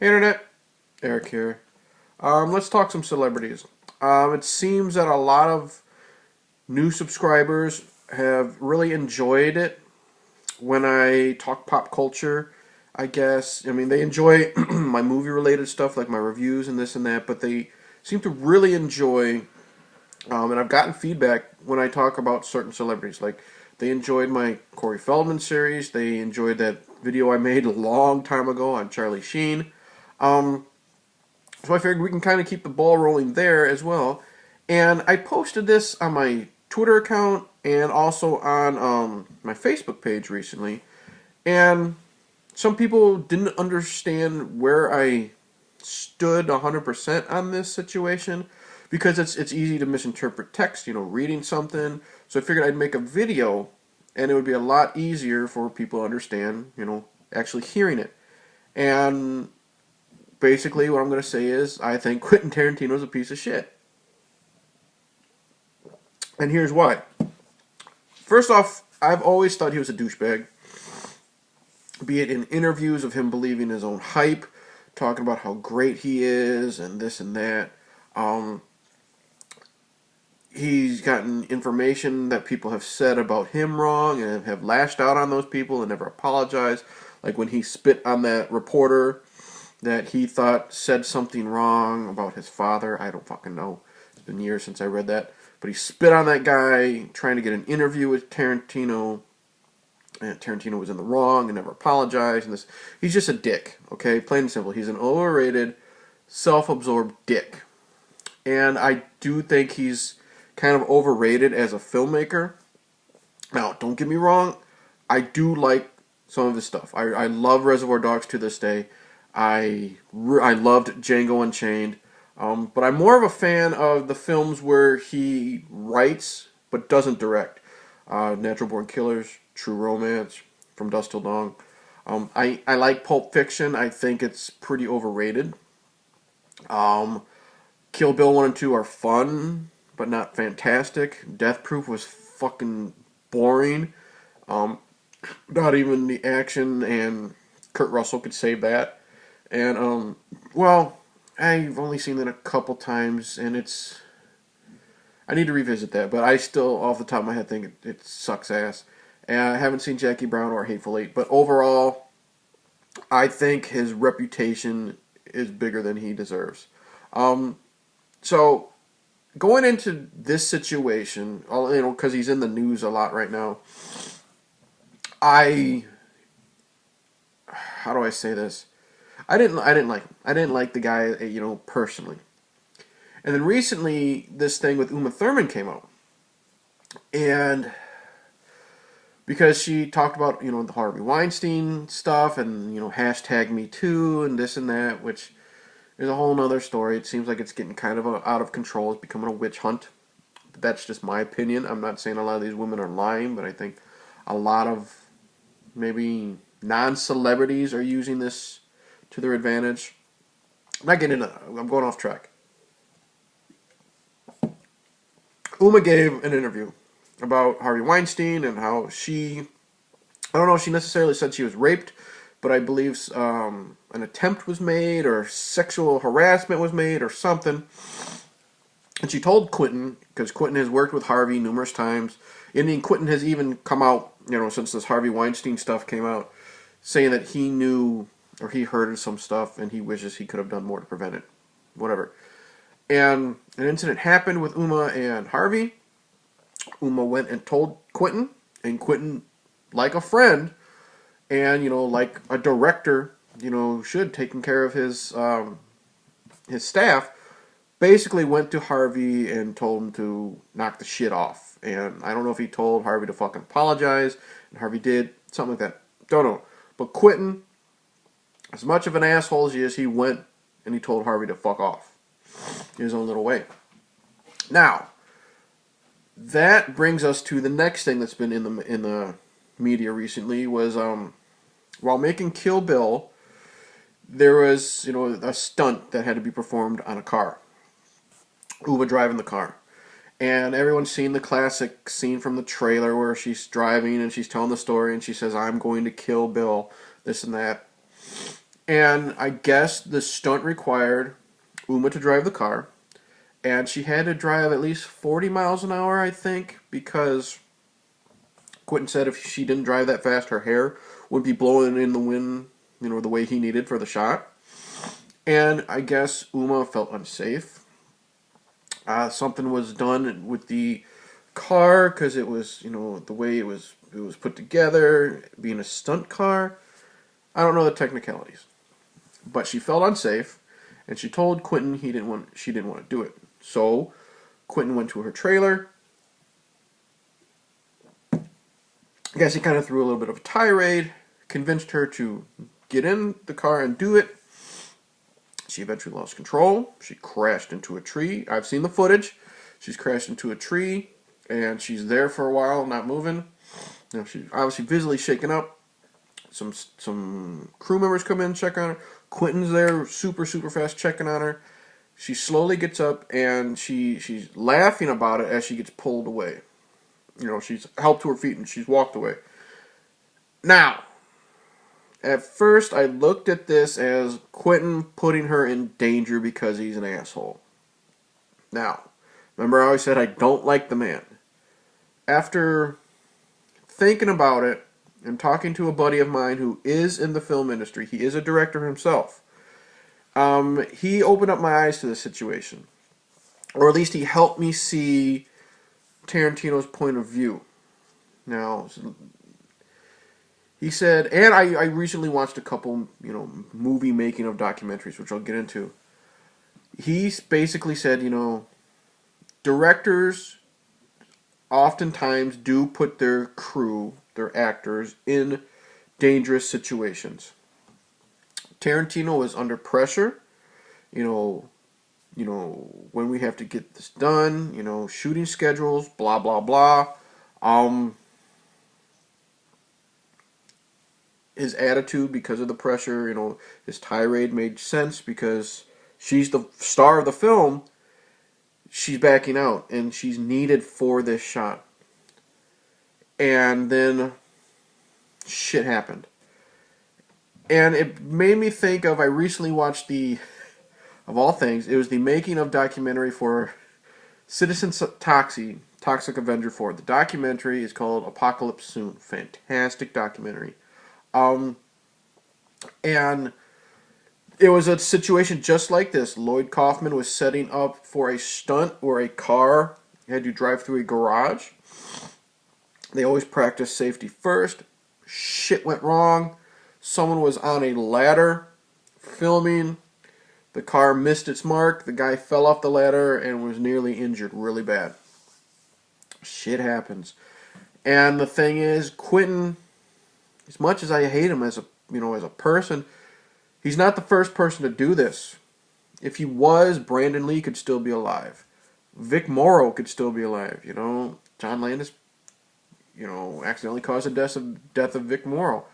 Hey Internet, Eric here. Let's talk some celebrities. It seems that a lot of new subscribers have really enjoyed it when I talk pop culture. I guess they enjoy my movie-related stuff, like my reviews and this and that, but they seem to really enjoy. And I've gotten feedback when I talk about certain celebrities, like they enjoyed my Corey Feldman series. They enjoyed that video I made a long time ago on Charlie Sheen. Um, So I figured we can kind of keep the ball rolling there as well. And I posted this on my Twitter account and also on my Facebook page recently. And some people didn't understand where I stood 100% on this situation because it's easy to misinterpret text, reading something. So I figured I'd make a video and it would be a lot easier for people to understand, actually hearing it. And basically, what I'm going to say is I think Quentin Tarantino is a piece of shit. And here's why. First off, I've always thought he was a douchebag, be it in interviews of him believing his own hype, talking about how great he is and this and that. Um, he's gotten information that people have said about him wrong and have lashed out on those people and never apologized. Like when he spit on that reporter that he thought said something wrong about his father. I don't fucking know. It's been years since I read that. But he spit on that guy trying to get an interview with Tarantino. And Tarantino was in the wrong and never apologized. And he's just a dick, okay? Plain and simple. He's an overrated, self-absorbed dick. And I do think he's kind of overrated as a filmmaker. Now, don't get me wrong. I do like some of his stuff. I love Reservoir Dogs to this day. I loved Django Unchained, but I'm more of a fan of the films where he writes but doesn't direct. Natural Born Killers, True Romance, From Dusk Till Dawn. I like Pulp Fiction. I think it's pretty overrated. Um, Kill Bill 1 and 2 are fun, but not fantastic. Death Proof was fucking boring. Um, Not even the action, and Kurt Russell could save that. And well, I've only seen it a couple times, and I need to revisit that. But I still, off the top of my head, think it sucks ass. And I haven't seen Jackie Brown or Hateful Eight, but overall, I think his reputation is bigger than he deserves. Um, so going into this situation, because he's in the news a lot right now. I How do I say this? I didn't like the guy, personally. And then recently, this thing with Uma Thurman came out, and because she talked about the Harvey Weinstein stuff and hashtag Me Too and this and that, which is a whole nother story. It seems like it's getting kind of out of control. It's becoming a witch hunt. But that's just my opinion. I'm not saying a lot of these women are lying, but I think a lot of maybe non-celebrities are using this to their advantage. I'm not getting into. I'm going off track. Uma gave an interview about Harvey Weinstein and how I don't know if she necessarily said she was raped, but I believe an attempt was made or sexual harassment was made or something. And she told Quentin, because Quentin has worked with Harvey numerous times, and Quentin has even come out, since this Harvey Weinstein stuff came out, saying that he knew or he heard some stuff and he wishes he could have done more to prevent it. Whatever. And an incident happened with Uma and Harvey. Uma went and told Quentin, and Quentin, like a friend, and like a director, should taking care of his staff, basically went to Harvey and told him to knock the shit off. And I don't know if he told Harvey to fucking apologize, and Harvey did something like that. Don't know. But Quentin, as much of an asshole as he is, he went and he told Harvey to fuck off in his own little way. Now, that brings us to the next thing that's been in the media recently was while making Kill Bill, there was a stunt that had to be performed on a car. Uma driving the car, and everyone's seen the classic scene from the trailer where she's driving and she's telling the story and she says, "I'm going to kill Bill," this and that. And I guess the stunt required Uma to drive the car, and she had to drive at least 40 miles an hour, I think, because Quentin said if she didn't drive that fast, her hair would be blowing in the wind, the way he needed for the shot. And I guess Uma felt unsafe. Something was done with the car because it was, the way it was put together, being a stunt car. I don't know the technicalities, but she felt unsafe, and she told Quentin she didn't want to do it. So Quentin went to her trailer. I guess he kind of threw a little bit of a tirade, convinced her to get in the car and do it. She eventually lost control. She crashed into a tree. I've seen the footage. She's crashed into a tree, and she's there for a while, not moving. She's obviously visibly shaken up. Some crew members come in, check on her. Quentin's there, super fast, checking on her. She slowly gets up, and she's laughing about it as she gets pulled away. She's helped to her feet, and she's walked away. Now, at first, I looked at this as Quentin putting her in danger because he's an asshole. Now, remember I always said I don't like the man. After thinking about it and talking to a buddy of mine who is in the film industry, he is a director himself, he opened up my eyes to the situation. Or at least he helped me see Tarantino's point of view. Now, he said, and I recently watched a couple, movie making of documentaries, which I'll get into. He basically said, directors oftentimes do put their crew, their actors, in dangerous situations. Tarantino was under pressure, when we have to get this done, shooting schedules, blah, blah, blah. His attitude because of the pressure, his tirade made sense because she's the star of the film. She's backing out, and she's needed for this shot. And then shit happened. And it made me think of, I recently watched of all things, it was the making of documentary for Citizen Toxic Avenger 4. The documentary is called Apocalypse Soon. Fantastic documentary. And it was a situation just like this. Lloyd Kaufman was setting up for a stunt where a car had to drive through a garage. They always practice safety first. Shit went wrong. Someone was on a ladder filming. The car missed its mark. The guy fell off the ladder and was nearly injured really bad. Shit happens. And the thing is, Quentin, as much as I hate him as a person, he's not the first person to do this. If he was, Brandon Lee could still be alive. Vic Morrow could still be alive. John Landis, accidentally caused the death of Vic Morrow.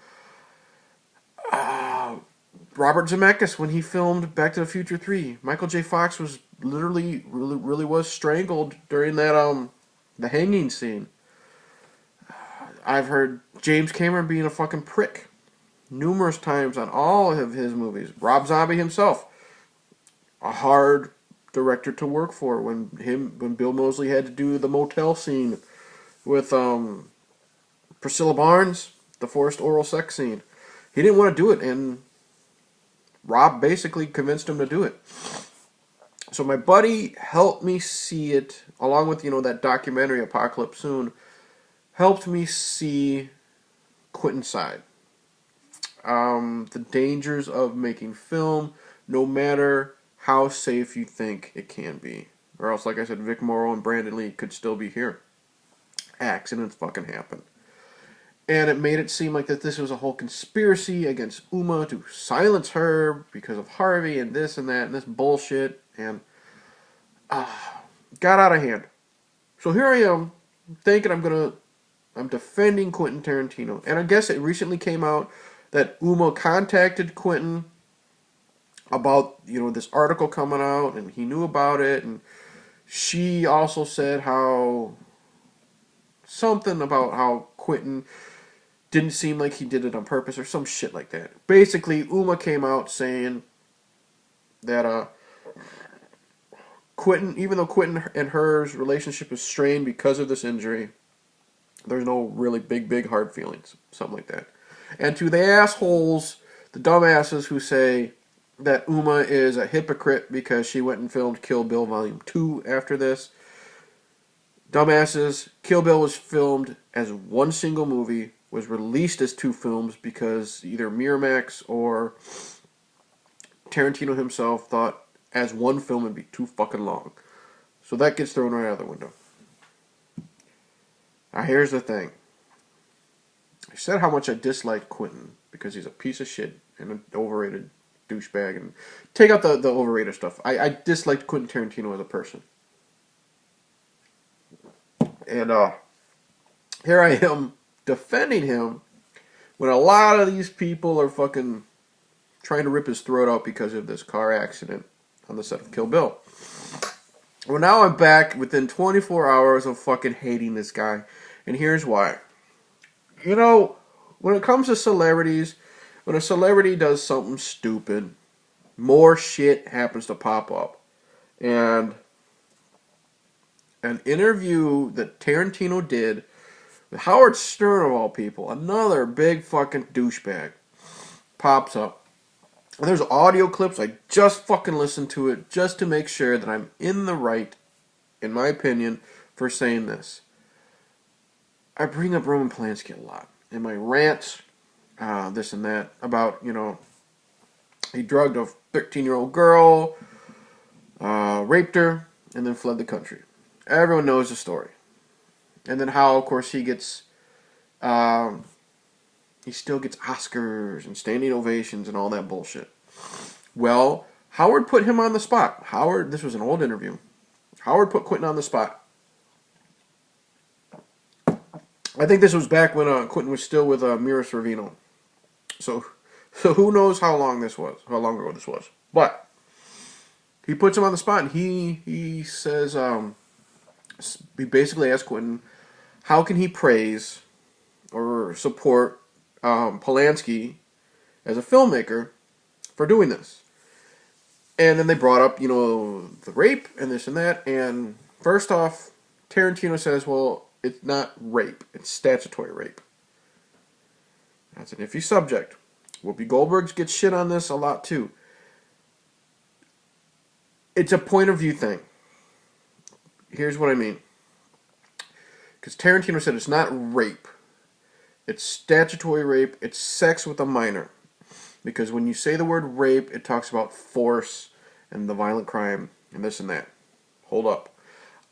Robert Zemeckis, when he filmed Back to the Future 3, Michael J. Fox was really was strangled during that the hanging scene. I've heard James Cameron being a fucking prick numerous times on all of his movies. Rob Zombie himself, a hard director to work for. When Bill Moseley had to do the motel scene with Priscilla Barnes, the forced oral sex scene, he didn't want to do it, and Rob basically convinced him to do it. So my buddy helped me see it, along with that documentary Apocalypse Soon, helped me see Quentin's side. The dangers of making film, no matter how safe you think it can be. Or else, like I said, Vic Morrow and Brandon Lee could still be here. Accidents fucking happen. And it made it seem like that this was a whole conspiracy against Uma to silence her because of Harvey and this and that and this bullshit. And got out of hand. So here I am, thinking I'm defending Quentin Tarantino. And I guess it recently came out that Uma contacted Quentin about, this article coming out, and he knew about it, and she also said something about how Quentin didn't seem like he did it on purpose or some shit like that. Basically, Uma came out saying that Quentin, even though Quentin and her's relationship is strained because of this injury, there's no really big hard feelings, something like that. And to the assholes, the dumbasses who say that Uma is a hypocrite because she went and filmed Kill Bill Volume 2 after this, dumbasses, Kill Bill was filmed as one single movie, was released as 2 films because either Miramax or Tarantino himself thought as one film would be too fucking long. So that gets thrown right out the window. Now here's the thing. I said how much I disliked Quentin because he's a piece of shit and an overrated douchebag. And take out the overrated stuff. I disliked Quentin Tarantino as a person. And here I am defending him when a lot of these people are fucking trying to rip his throat out because of this car accident on the set of Kill Bill. Well, now I'm back within 24 hours of fucking hating this guy. And here's why. You know, when it comes to celebrities, when a celebrity does something stupid, more shit happens to pop up. And an interview that Tarantino did with Howard Stern, of all people, another big fucking douchebag, pops up. And there's audio clips. I just fucking listened to it just to make sure that I'm in the right, in my opinion, for saying this. I bring up Roman Polanski a lot in my rants, this and that, about, you know, he drugged a 13-year-old girl, raped her, and then fled the country. Everyone knows the story. And then how, of course, he gets, he still gets Oscars and standing ovations and all that bullshit. Well, Howard put him on the spot. Howard, this was an old interview. Howard put Quentin on the spot. I think this was back when Quentin was still with Mira Sorvino. So who knows how long ago this was. But he puts him on the spot, and he says, he basically asked Quentin, how can he praise or support Polanski as a filmmaker for doing this? And then they brought up, you know, the rape and this and that. And first off, Tarantino says, well, it's not rape. It's statutory rape. That's an iffy subject. Whoopi Goldberg gets shit on this a lot too. It's a point of view thing. Here's what I mean. Because Tarantino said it's not rape. It's statutory rape. It's sex with a minor. Because when you say the word rape, it talks about force and the violent crime and this and that. Hold up.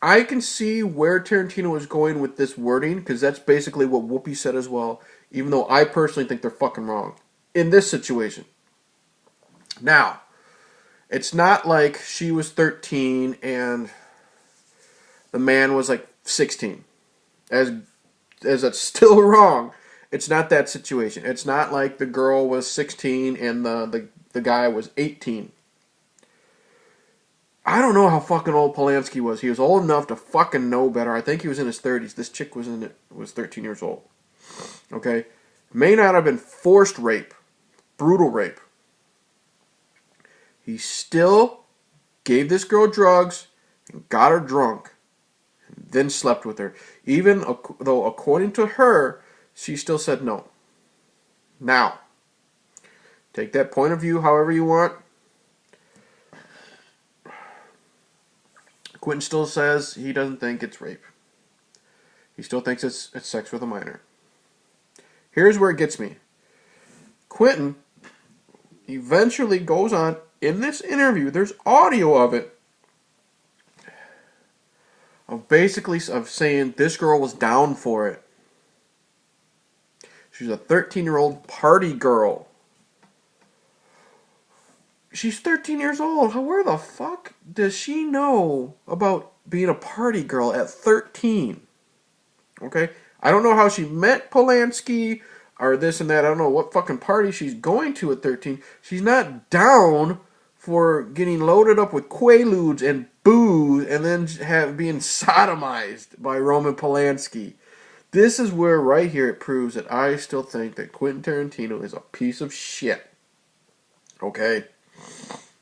I can see where Tarantino is going with this wording, because that's basically what Whoopi said as well, even though I personally think they're fucking wrong in this situation. Now, it's not like she was 13 and the man was like 16. As that's still wrong. It's not that situation. It's not like the girl was 16 and the guy was 18. I don't know how fucking old Polanski was. He was old enough to fucking know better. I think he was in his 30s. This chick was 13 years old. Okay? May not have been forced rape. Brutal rape. He still gave this girl drugs and got her drunk and then slept with her. Even though, according to her, she still said no. Now, take that point of view however you want. Quentin still says he doesn't think it's rape. He still thinks it's sex with a minor. Here's where it gets me. Quentin eventually goes on, in this interview, there's audio of it, of saying this girl was down for it. She's a 13-year-old party girl. She's 13 years old. Where the fuck does she know about being a party girl at 13? Okay? I don't know how she met Polanski or this and that. I don't know what fucking party she's going to at 13. She's not down for getting loaded up with Quaaludes and booze and then being sodomized by Roman Polanski. This is where right here it proves that I still think that Quentin Tarantino is a piece of shit. Okay?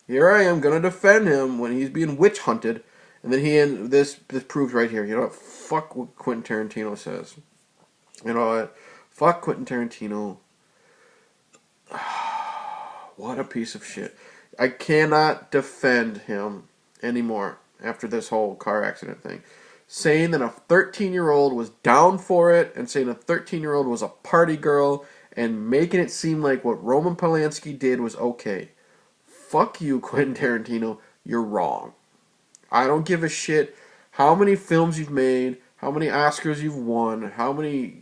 Here I am gonna defend him when he's being witch hunted, and then this proves right here. You know what? Fuck what Quentin Tarantino says. You know what? Fuck Quentin Tarantino. What a piece of shit. I cannot defend him anymore after this whole car accident thing. Saying that a 13-year-old was down for it, and saying a 13-year-old was a party girl, and making it seem like what Roman Polanski did was okay. Fuck you, Quentin Tarantino. You're wrong. I don't give a shit how many films you've made, how many Oscars you've won, how many,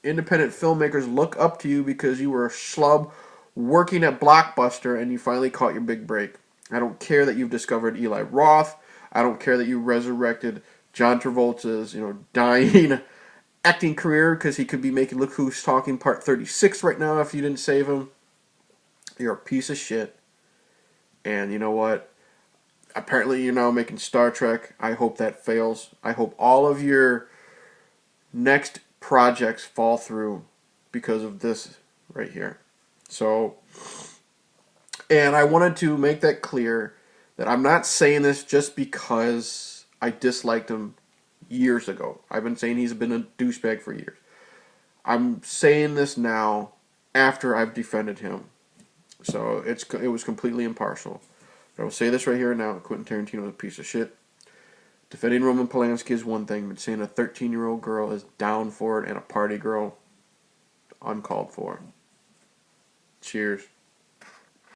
independent filmmakers look up to you because you were a schlub working at Blockbuster and you finally caught your big break. I don't care that you've discovered Eli Roth. I don't care that you resurrected John Travolta's, dying acting career because he could be making Look Who's Talking Part 36 right now if you didn't save him. You're a piece of shit. And you know what? Apparently you're now making Star Trek. I hope that fails. I hope all of your next projects fall through because of this right here. So, and I wanted to make that clear that I'm not saying this just because I disliked him years ago. I've been saying he's been a douchebag for years. I'm saying this now after I've defended him. So it was completely impartial. But I will say this right here now. Quentin Tarantino is a piece of shit. Defending Roman Polanski is one thing, but saying a 13-year-old girl is down for it and a party girl, uncalled for. Cheers.